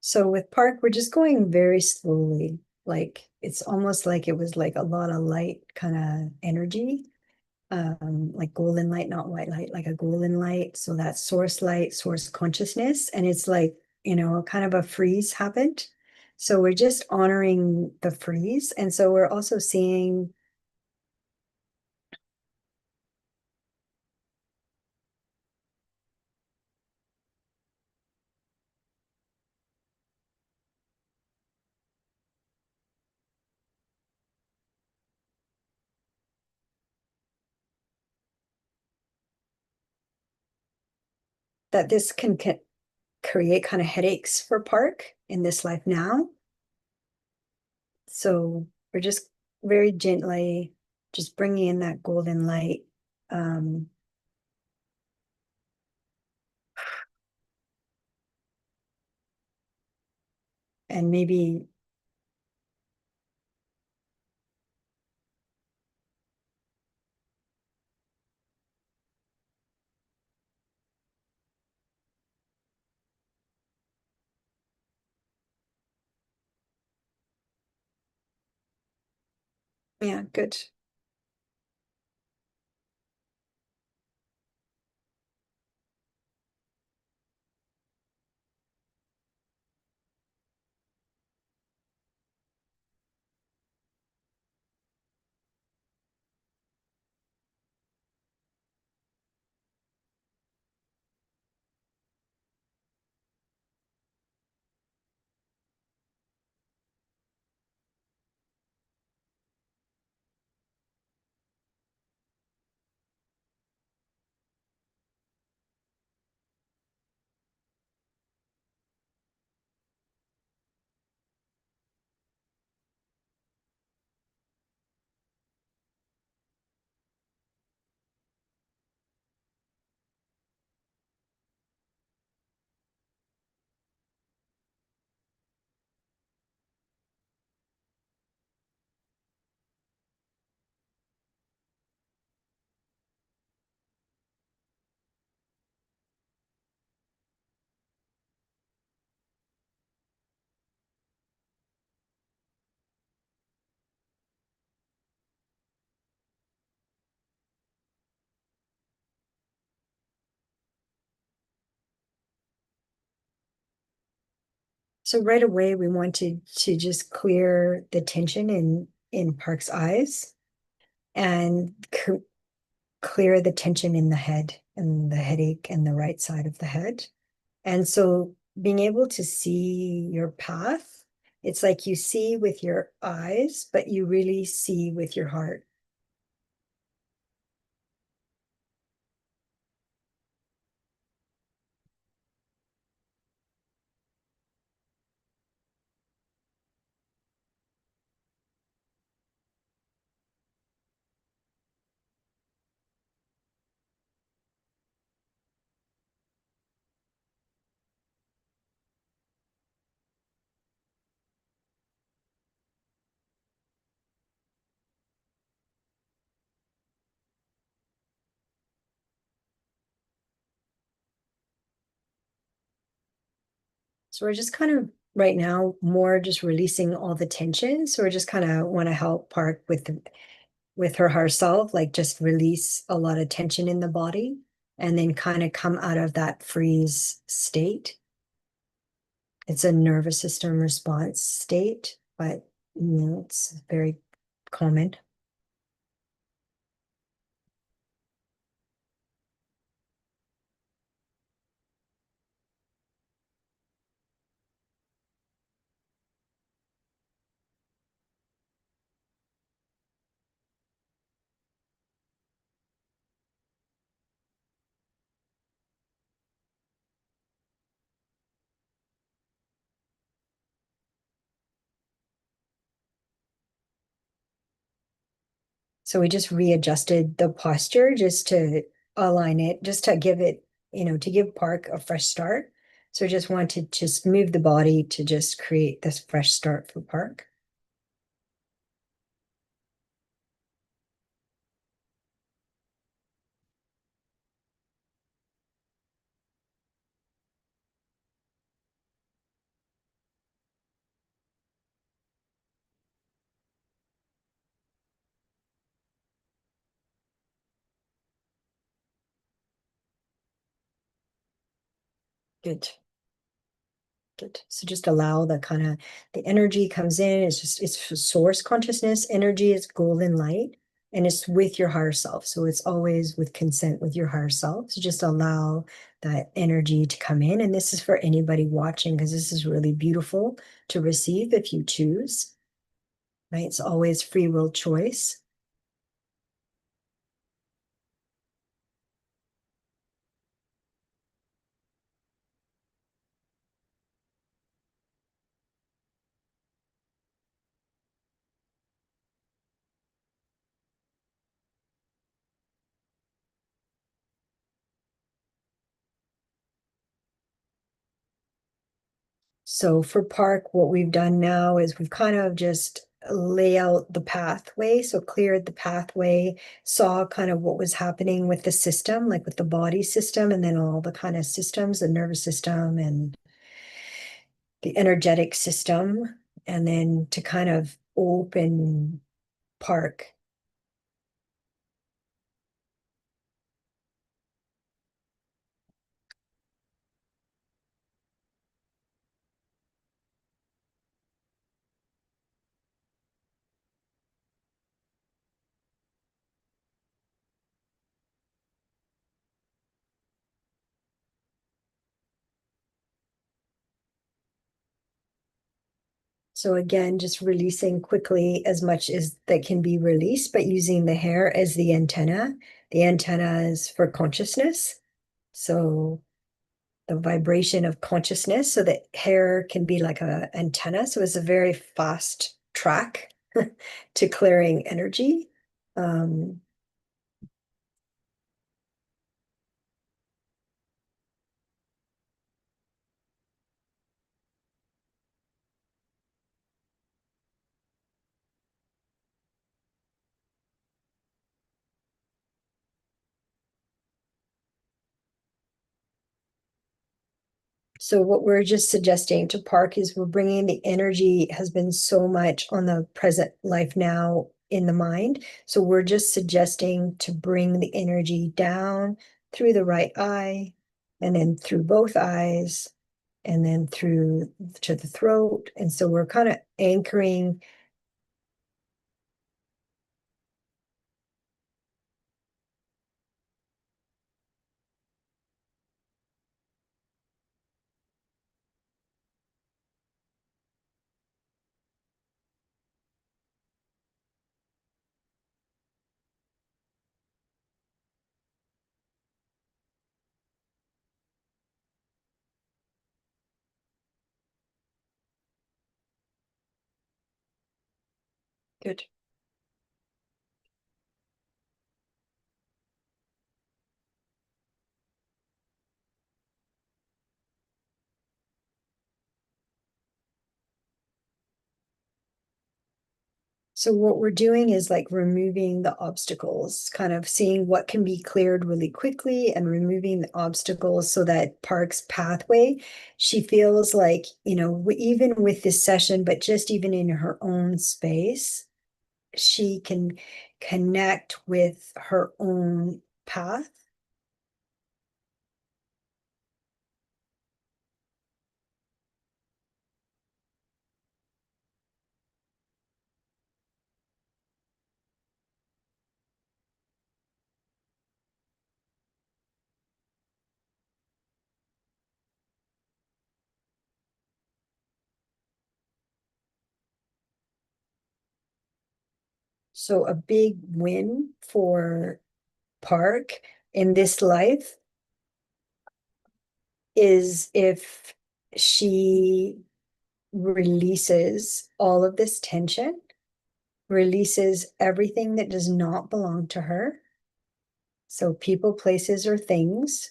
So with Park, we're just going very slowly. Like it's almost like it was like a lot of light kind of energy, like golden light, not white light, like a golden light. So that's source light, source consciousness. And it's like, kind of a freeze happened. So we're just honoring the freeze. And so we're also seeing that this can create kind of headaches for Park in this life now. So we're just very just bringing in that golden light. Um, and maybe, yeah, good. So right away, we wanted to just clear the tension in Park's eyes and clear the tension in the head and the headache and the right side of the head. And so being able to see your path, it's like you see with your eyes, but you really see with your heart. So we're just kind of right now more just releasing all the tension. So we're just kind of want to help Park with her herself, like just release a lot of tension in the body and then kind of come out of that freeze state. It's a nervous system response state, but it's very common. So we just readjusted the posture just to align it, just to give it, to give Park a fresh start. So I just want to just move the body to just create this fresh start for Park. Good. Good. So just allow the kind of the energy comes in. It's source consciousness. Energy is golden light and it's with your higher self. So it's always with consent with your higher self. So just allow that energy to come in. And this is for anybody watching because this is really beautiful to receive if you choose, right? It's always free will choice. So for Park, what we've done now is we've kind of just lay out the pathway. So cleared the pathway, saw kind of what was happening with the system, like with the body system, and then all the kind of systems, the nervous system and the energetic system, and then to kind of open Park. So again, just releasing quickly as much as that can be released, but using the hair as the antenna. The antenna is for consciousness. So the vibration of consciousness. So the hair can be like a antenna. So it's a very fast track to clearing energy. Um, So what we're just suggesting to Park is we're bringing the energy has been so much on the present life now in the mind. So we're just suggesting to bring the energy down through the right eye and then through both eyes and then through to the throat. And so we're kind of anchoring. Good. So what we're doing is like removing the obstacles, kind of seeing what can be cleared really quickly and removing the obstacles so that Park's pathway, she feels like, even with this session, but just even in her own space, she can connect with her own path. So a big win for Park in this life is if she releases all of this tension, releases everything that does not belong to her. So people, places, or things.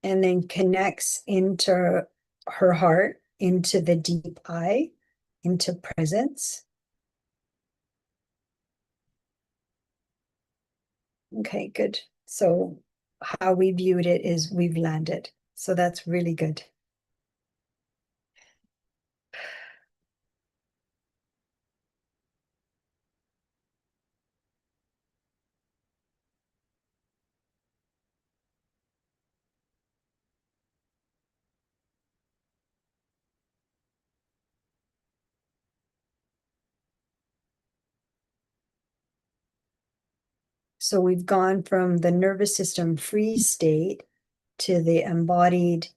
And then connects into her heart, into the deep eye, into presence. Okay, good. So how we viewed it is we've landed. So that's really good. So we've gone from the nervous system freeze state to the embodied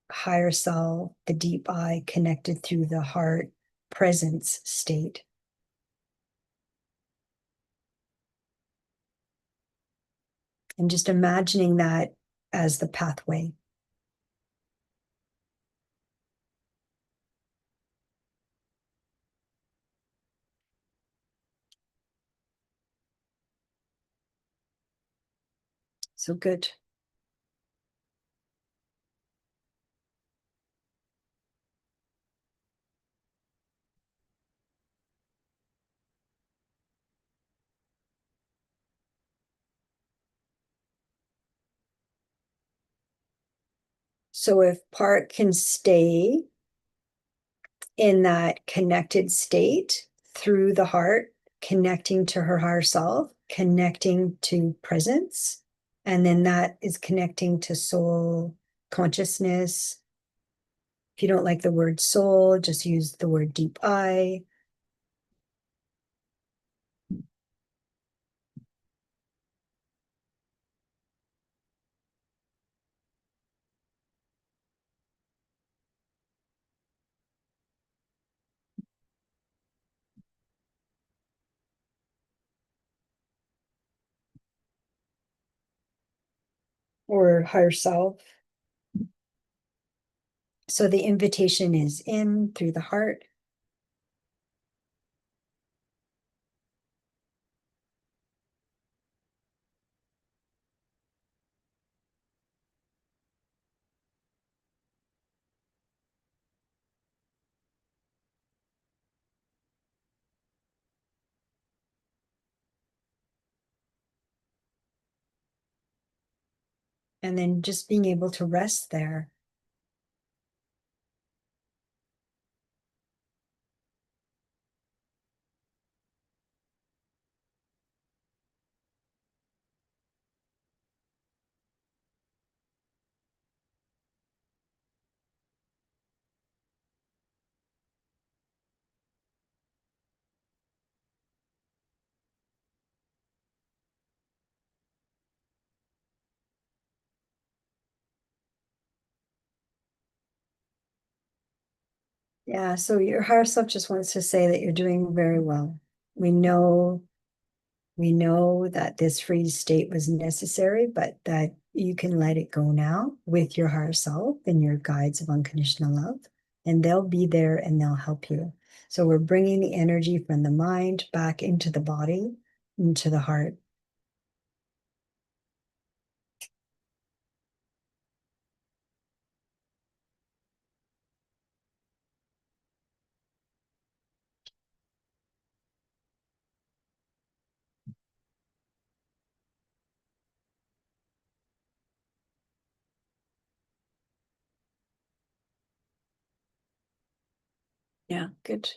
higher self, the deep eye connected through the heart presence state. And just imagining that as the pathway. So good. So if Park can stay in that connected state through the heart, connecting to her higher self, connecting to presence, and then that is connecting to soul consciousness. If you don't like the word soul, just use the word deep I. Or higher self. So the invitation is in through the heart. And then just being able to rest there. Yeah, so your higher self just wants to say that you're doing very well. We know we know that this freeze state was necessary, but that you can let it go now with your higher self and your guides of unconditional love, and they'll be there and they'll help you. So we're bringing the energy from the mind back into the body, into the heart. Yeah, good.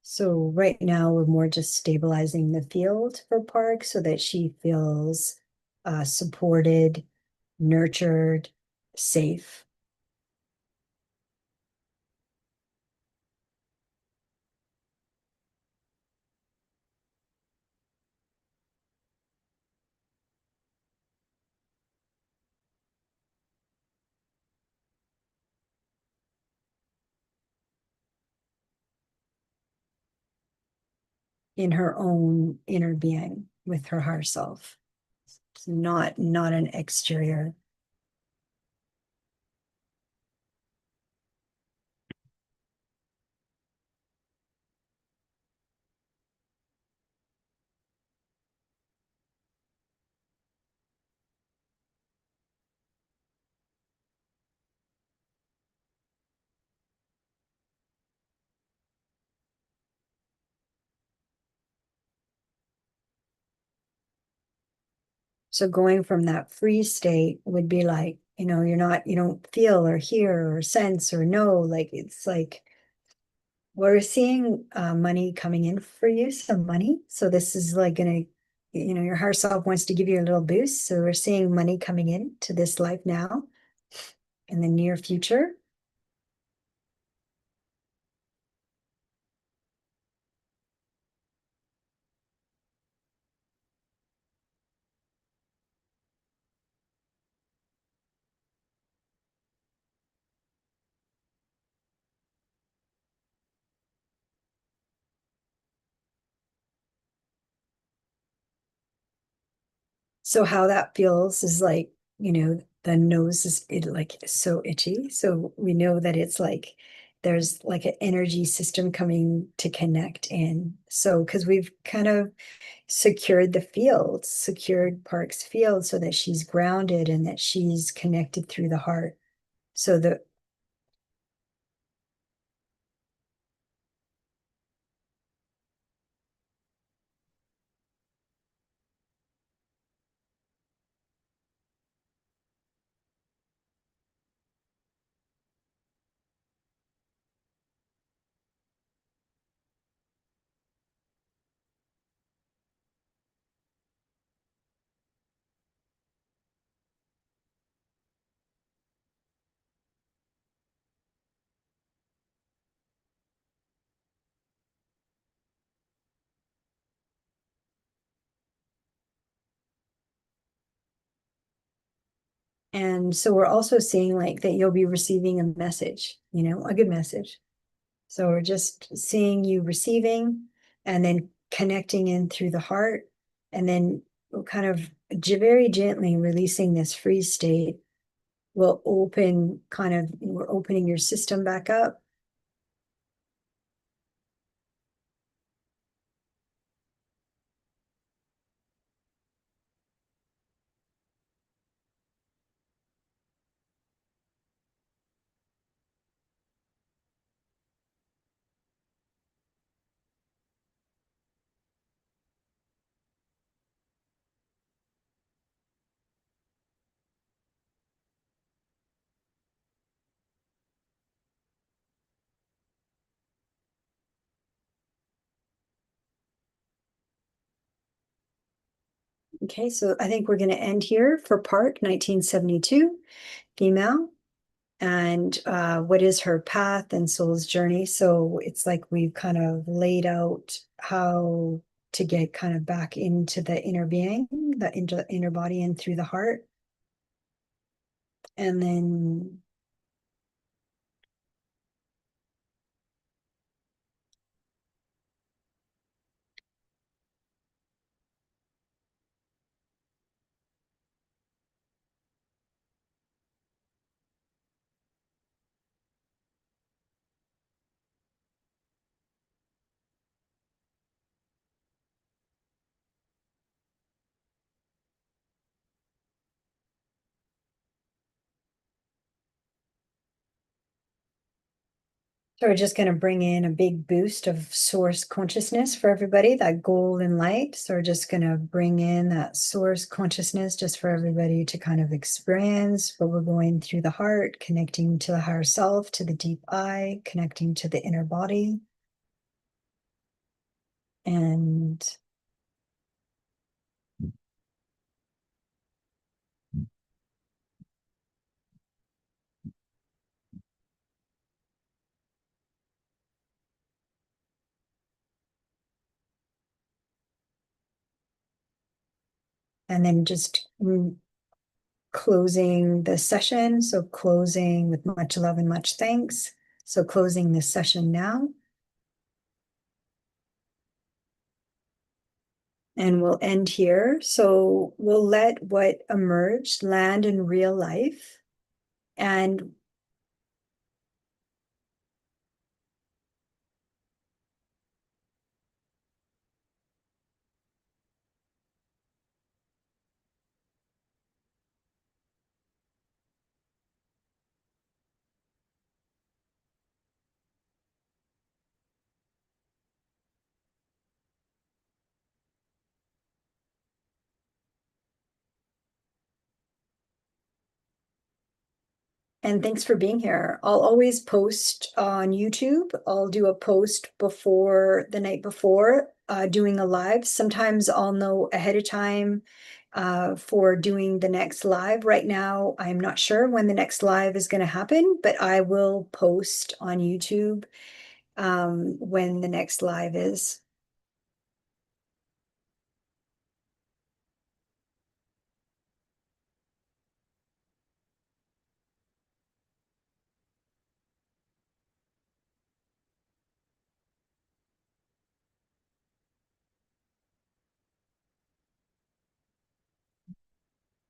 So right now we're more just stabilizing the field for Park so that she feels supported, nurtured, safe. In her own inner being with her higher self. It's not an exterior. So going from that free state would be like, you don't feel or hear or sense or know. Like it's like we're seeing money coming in for you, some money. So this is like gonna, your higher self wants to give you a little boost. So we're seeing money coming in to this life now in the near future. So how that feels is like, the nose is like so itchy. So we know that it's like there's like an energy system coming to connect in. So because we've kind of secured the field, secured Park's field so that she's grounded and that she's connected through the heart. So the and so we're also seeing like that you'll be receiving a message, a good message. So we're just seeing you receiving and then connecting in through the heart and then kind of very gently releasing this freeze state will open we're opening your system back up. Okay, so I think we're going to end here for Park 1972, female, and what is her path and soul's journey. So it's like we've kind of laid out how to get kind of back into the inner being, the inner body and through the heart. And so we're just going to bring in a big boost of source consciousness for everybody, that golden light. So we're just going to bring in that source consciousness just for everybody to kind of experience what we're going through the heart, connecting to the higher self, to the deep I, connecting to the inner body. And then just closing the session. So closing with much love and much thanks. So closing this session now. And we'll end here. So we'll let what emerged land in real life. And thanks for being here. I'll always post on YouTube. I'll do a post before the night before doing a live. Sometimes I'll know ahead of time for doing the next live. Right now, I'm not sure when the next live is going to happen, but I will post on YouTube when the next live is.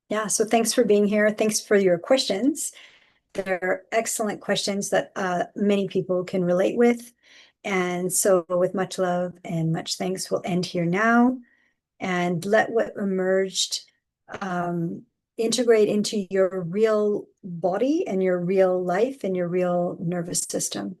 Yeah, so thanks for being here. Thanks for your questions. They're excellent questions that many people can relate with. And so, with much love and much thanks, we'll end here now and let what emerged um, integrate into your real body and your real life and your real nervous system.